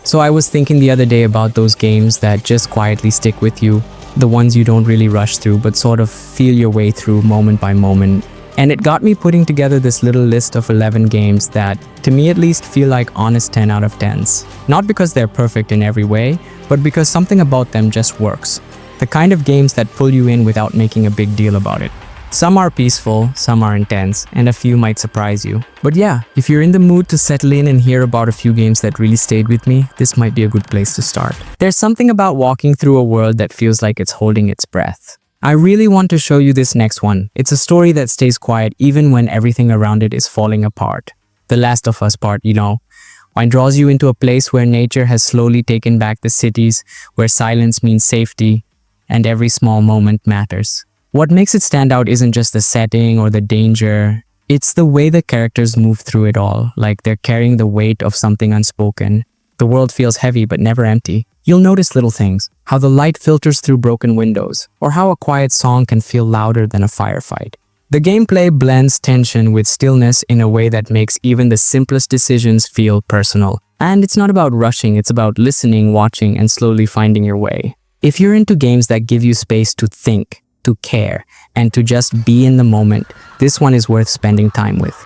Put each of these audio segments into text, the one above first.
So I was thinking the other day about those games that just quietly stick with you, the ones you don't really rush through but sort of feel your way through moment by moment. And it got me putting together this little list of 11 games that, to me at least, feel like honest 10 out of 10s. Not because they're perfect in every way, but because something about them just works. The kind of games that pull you in without making a big deal about it. Some are peaceful, some are intense, and a few might surprise you. But yeah, if you're in the mood to settle in and hear about a few games that really stayed with me, this might be a good place to start. There's something about walking through a world that feels like it's holding its breath. I really want to show you this next one. It's a story that stays quiet even when everything around it is falling apart. The Last of Us part, Wine draws you into a place where nature has slowly taken back the cities, where silence means safety, and every small moment matters. What makes it stand out isn't just the setting or the danger, it's the way the characters move through it all, like they're carrying the weight of something unspoken. The world feels heavy but never empty. You'll notice little things, how the light filters through broken windows, or how a quiet song can feel louder than a firefight. The gameplay blends tension with stillness in a way that makes even the simplest decisions feel personal. And it's not about rushing, it's about listening, watching, and slowly finding your way. If you're into games that give you space to think, to care, and to just be in the moment, this one is worth spending time with.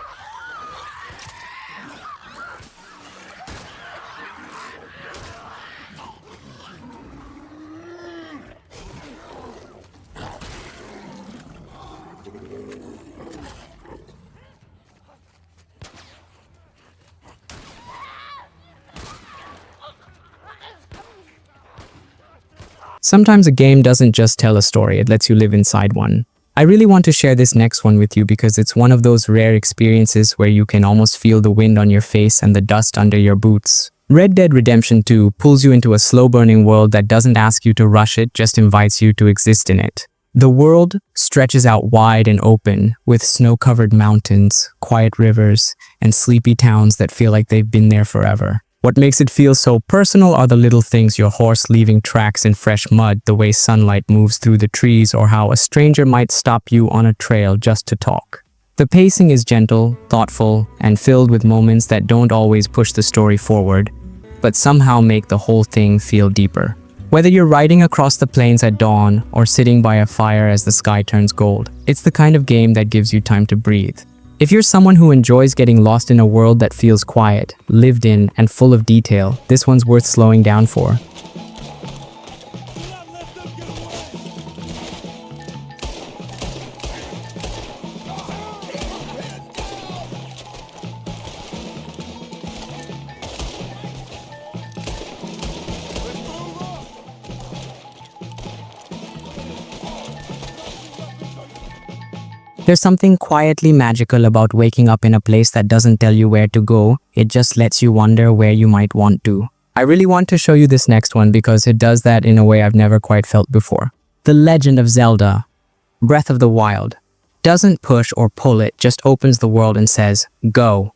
Sometimes a game doesn't just tell a story, it lets you live inside one. I really want to share this next one with you because it's one of those rare experiences where you can almost feel the wind on your face and the dust under your boots. Red Dead Redemption 2 pulls you into a slow-burning world that doesn't ask you to rush it, just invites you to exist in it. The world stretches out wide and open, with snow-covered mountains, quiet rivers, and sleepy towns that feel like they've been there forever. What makes it feel so personal are the little things, your horse leaving tracks in fresh mud, the way sunlight moves through the trees, or how a stranger might stop you on a trail just to talk. The pacing is gentle, thoughtful, and filled with moments that don't always push the story forward, but somehow make the whole thing feel deeper. Whether you're riding across the plains at dawn or sitting by a fire as the sky turns gold, it's the kind of game that gives you time to breathe. If you're someone who enjoys getting lost in a world that feels quiet, lived in, and full of detail, this one's worth slowing down for. There's something quietly magical about waking up in a place that doesn't tell you where to go, it just lets you wonder where you might want to. I really want to show you this next one because it does that in a way I've never quite felt before. The Legend of Zelda, Breath of the Wild, doesn't push or pull, it just opens the world and says, go.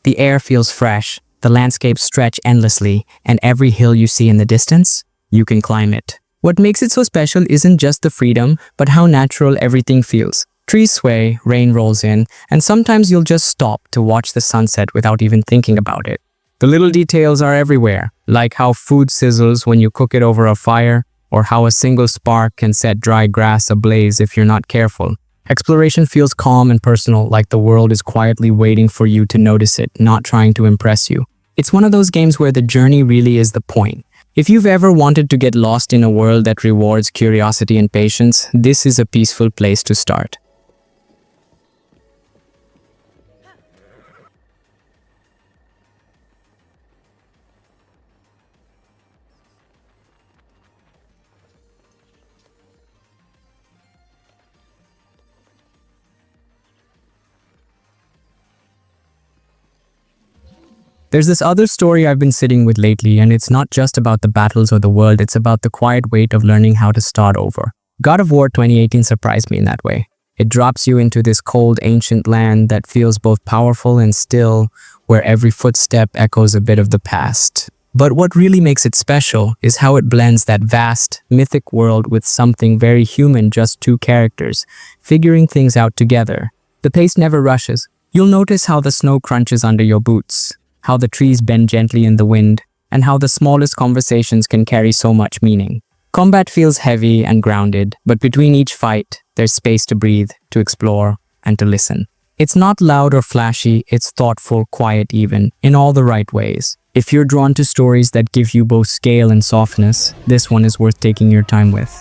The air feels fresh, the landscapes stretch endlessly, and every hill you see in the distance, you can climb it. What makes it so special isn't just the freedom, but how natural everything feels. Trees sway, rain rolls in, and sometimes you'll just stop to watch the sunset without even thinking about it. The little details are everywhere, like how food sizzles when you cook it over a fire, or how a single spark can set dry grass ablaze if you're not careful. Exploration feels calm and personal, like the world is quietly waiting for you to notice it, not trying to impress you. It's one of those games where the journey really is the point. If you've ever wanted to get lost in a world that rewards curiosity and patience, this is a peaceful place to start. There's this other story I've been sitting with lately, and it's not just about the battles or the world, it's about the quiet weight of learning how to start over. God of War 2018 surprised me in that way. It drops you into this cold, ancient land that feels both powerful and still, where every footstep echoes a bit of the past. But what really makes it special is how it blends that vast, mythic world with something very human, just two characters, figuring things out together. The pace never rushes. You'll notice how the snow crunches under your boots, how the trees bend gently in the wind, and how the smallest conversations can carry so much meaning. Combat feels heavy and grounded, but between each fight, there's space to breathe, to explore, and to listen. It's not loud or flashy, it's thoughtful, quiet even, in all the right ways. If you're drawn to stories that give you both scale and softness, this one is worth taking your time with.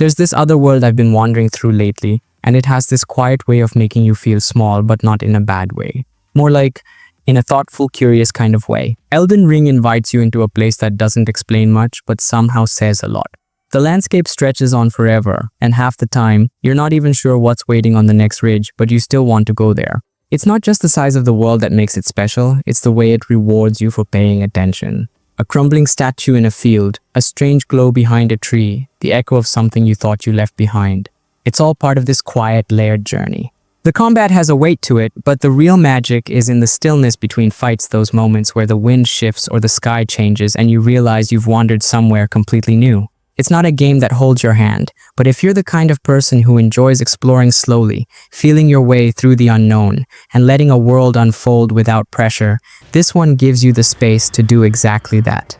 There's this other world I've been wandering through lately, and it has this quiet way of making you feel small, but not in a bad way. More like in a thoughtful, curious kind of way. Elden Ring invites you into a place that doesn't explain much, but somehow says a lot. The landscape stretches on forever, and half the time, you're not even sure what's waiting on the next ridge, but you still want to go there. It's not just the size of the world that makes it special, it's the way it rewards you for paying attention. A crumbling statue in a field, a strange glow behind a tree, the echo of something you thought you left behind. It's all part of this quiet, layered journey. The combat has a weight to it, but the real magic is in the stillness between fights, those moments where the wind shifts or the sky changes and you realize you've wandered somewhere completely new. It's not a game that holds your hand, but if you're the kind of person who enjoys exploring slowly, feeling your way through the unknown, and letting a world unfold without pressure, this one gives you the space to do exactly that.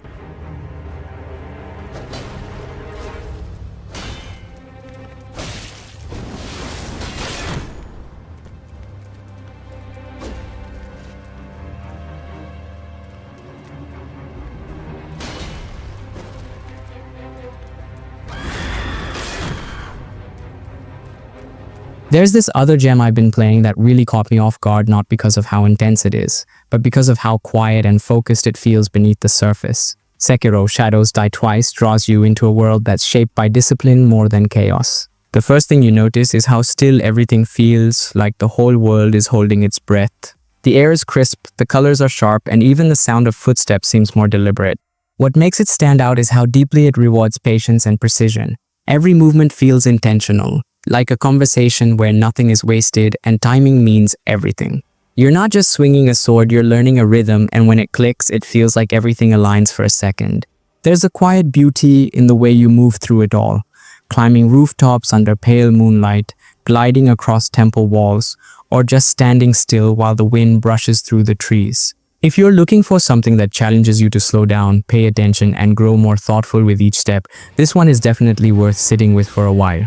There's this other gem I've been playing that really caught me off guard, not because of how intense it is, but because of how quiet and focused it feels beneath the surface. Sekiro: Shadows Die Twice draws you into a world that's shaped by discipline more than chaos. The first thing you notice is how still everything feels, like the whole world is holding its breath. The air is crisp, the colors are sharp, and even the sound of footsteps seems more deliberate. What makes it stand out is how deeply it rewards patience and precision. Every movement feels intentional, like a conversation where nothing is wasted and timing means everything. You're not just swinging a sword, you're learning a rhythm, and when it clicks, it feels like everything aligns for a second. There's a quiet beauty in the way you move through it all, climbing rooftops under pale moonlight, gliding across temple walls, or just standing still while the wind brushes through the trees. If you're looking for something that challenges you to slow down, pay attention, and grow more thoughtful with each step, this one is definitely worth sitting with for a while.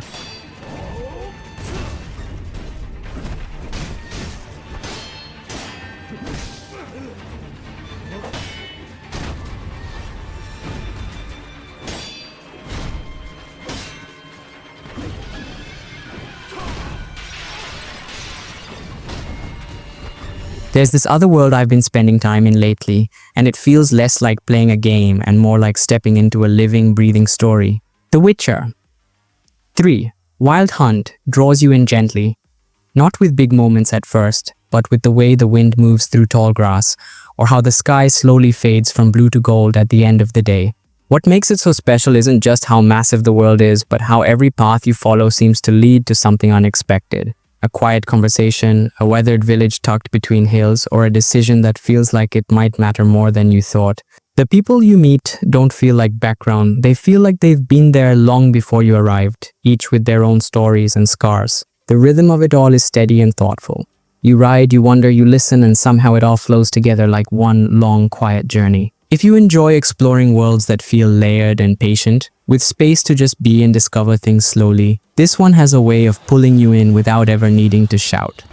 There's this other world I've been spending time in lately, and it feels less like playing a game and more like stepping into a living, breathing story. The Witcher. 3. Wild Hunt draws you in gently, not with big moments at first, but with the way the wind moves through tall grass, or how the sky slowly fades from blue to gold at the end of the day. What makes it so special isn't just how massive the world is, but how every path you follow seems to lead to something unexpected. A quiet conversation, a weathered village tucked between hills, or a decision that feels like it might matter more than you thought. The people you meet don't feel like background, they feel like they've been there long before you arrived, each with their own stories and scars. The rhythm of it all is steady and thoughtful. You ride, you wonder, you listen, and somehow it all flows together like one long, quiet journey. If you enjoy exploring worlds that feel layered and patient, with space to just be and discover things slowly, this one has a way of pulling you in without ever needing to shout.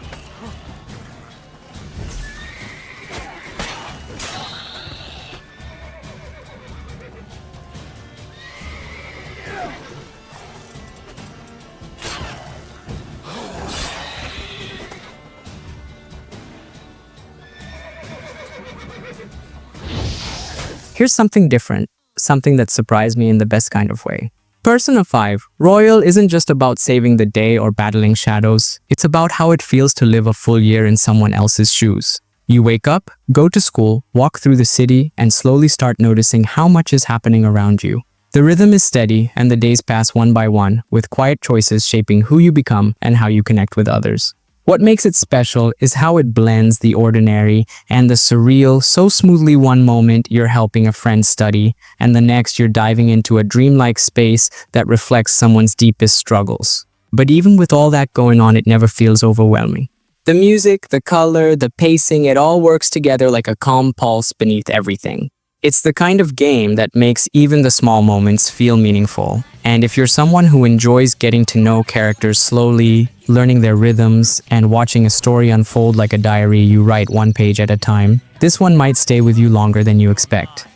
Here's something different, something that surprised me in the best kind of way. Persona 5, Royal isn't just about saving the day or battling shadows. It's about how it feels to live a full year in someone else's shoes. You wake up, go to school, walk through the city, and slowly start noticing how much is happening around you. The rhythm is steady, and the days pass one by one, with quiet choices shaping who you become and how you connect with others. What makes it special is how it blends the ordinary and the surreal so smoothly. One moment you're helping a friend study, and the next you're diving into a dreamlike space that reflects someone's deepest struggles. But even with all that going on, it never feels overwhelming. The music, the color, the pacing, it all works together like a calm pulse beneath everything. It's the kind of game that makes even the small moments feel meaningful. And if you're someone who enjoys getting to know characters slowly, learning their rhythms, and watching a story unfold like a diary you write one page at a time, this one might stay with you longer than you expect.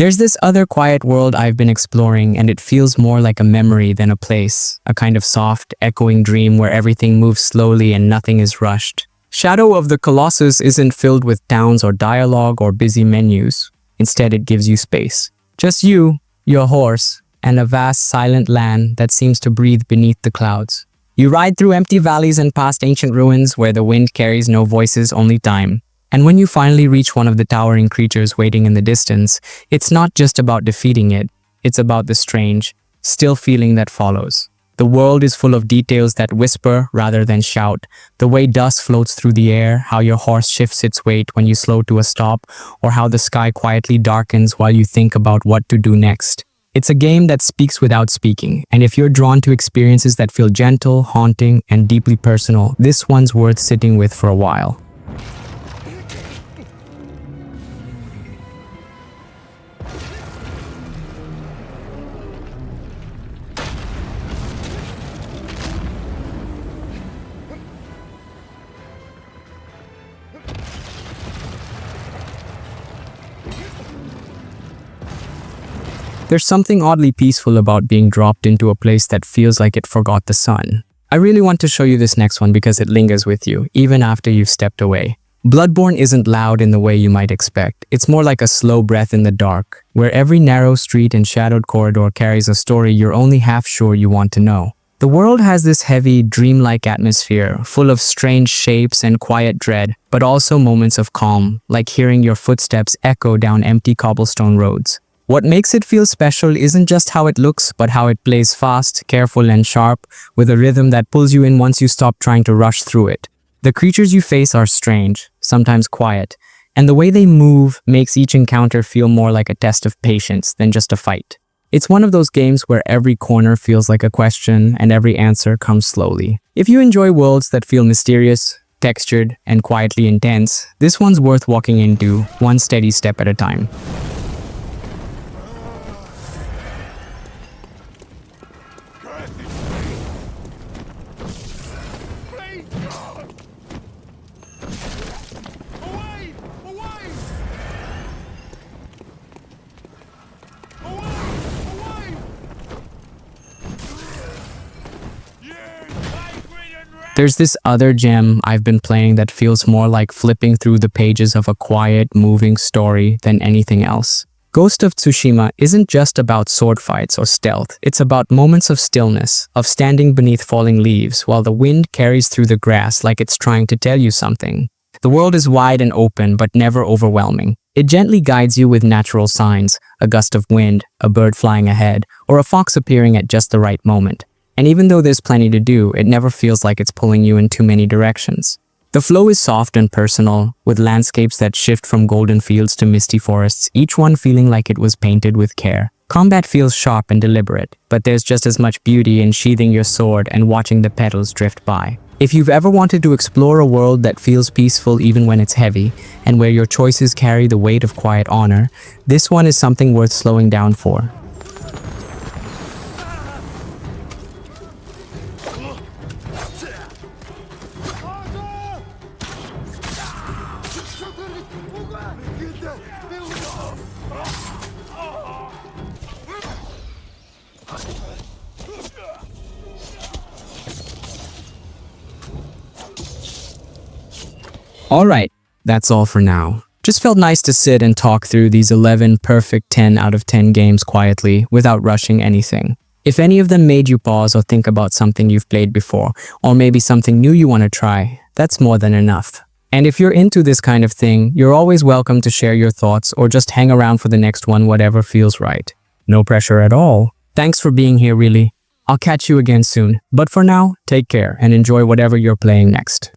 There's this other quiet world I've been exploring, and it feels more like a memory than a place, a kind of soft, echoing dream where everything moves slowly and nothing is rushed. Shadow of the Colossus isn't filled with towns or dialogue or busy menus. Instead, it gives you space. Just you, your horse, and a vast, silent land that seems to breathe beneath the clouds. You ride through empty valleys and past ancient ruins where the wind carries no voices, only time. And when you finally reach one of the towering creatures waiting in the distance, it's not just about defeating it, it's about the strange, still feeling that follows. The world is full of details that whisper rather than shout. The way dust floats through the air, how your horse shifts its weight when you slow to a stop, or how the sky quietly darkens while you think about what to do next. It's a game that speaks without speaking, and if you're drawn to experiences that feel gentle, haunting, and deeply personal, this one's worth sitting with for a while. There's something oddly peaceful about being dropped into a place that feels like it forgot the sun. I really want to show you this next one because it lingers with you, even after you've stepped away. Bloodborne isn't loud in the way you might expect. It's more like a slow breath in the dark, where every narrow street and shadowed corridor carries a story you're only half sure you want to know. The world has this heavy, dreamlike atmosphere, full of strange shapes and quiet dread, but also moments of calm, like hearing your footsteps echo down empty cobblestone roads. What makes it feel special isn't just how it looks, but how it plays fast, careful, and sharp, with a rhythm that pulls you in once you stop trying to rush through it. The creatures you face are strange, sometimes quiet, and the way they move makes each encounter feel more like a test of patience than just a fight. It's one of those games where every corner feels like a question and every answer comes slowly. If you enjoy worlds that feel mysterious, textured, and quietly intense, this one's worth walking into, one steady step at a time. There's this other gem I've been playing that feels more like flipping through the pages of a quiet, moving story than anything else. Ghost of Tsushima isn't just about sword fights or stealth, it's about moments of stillness, of standing beneath falling leaves while the wind carries through the grass like it's trying to tell you something. The world is wide and open, but never overwhelming. It gently guides you with natural signs, a gust of wind, a bird flying ahead, or a fox appearing at just the right moment. And even though there's plenty to do, it never feels like it's pulling you in too many directions. The flow is soft and personal, with landscapes that shift from golden fields to misty forests, each one feeling like it was painted with care. Combat feels sharp and deliberate, but there's just as much beauty in sheathing your sword and watching the petals drift by. If you've ever wanted to explore a world that feels peaceful even when it's heavy, and where your choices carry the weight of quiet honor, this one is something worth slowing down for. Alright, that's all for now. Just felt nice to sit and talk through these 11 perfect 10 out of 10 games quietly without rushing anything. If any of them made you pause or think about something you've played before, or maybe something new you want to try, that's more than enough. And if you're into this kind of thing, you're always welcome to share your thoughts or just hang around for the next one, whatever feels right. No pressure at all. Thanks for being here, really. I'll catch you again soon. But for now, take care and enjoy whatever you're playing next.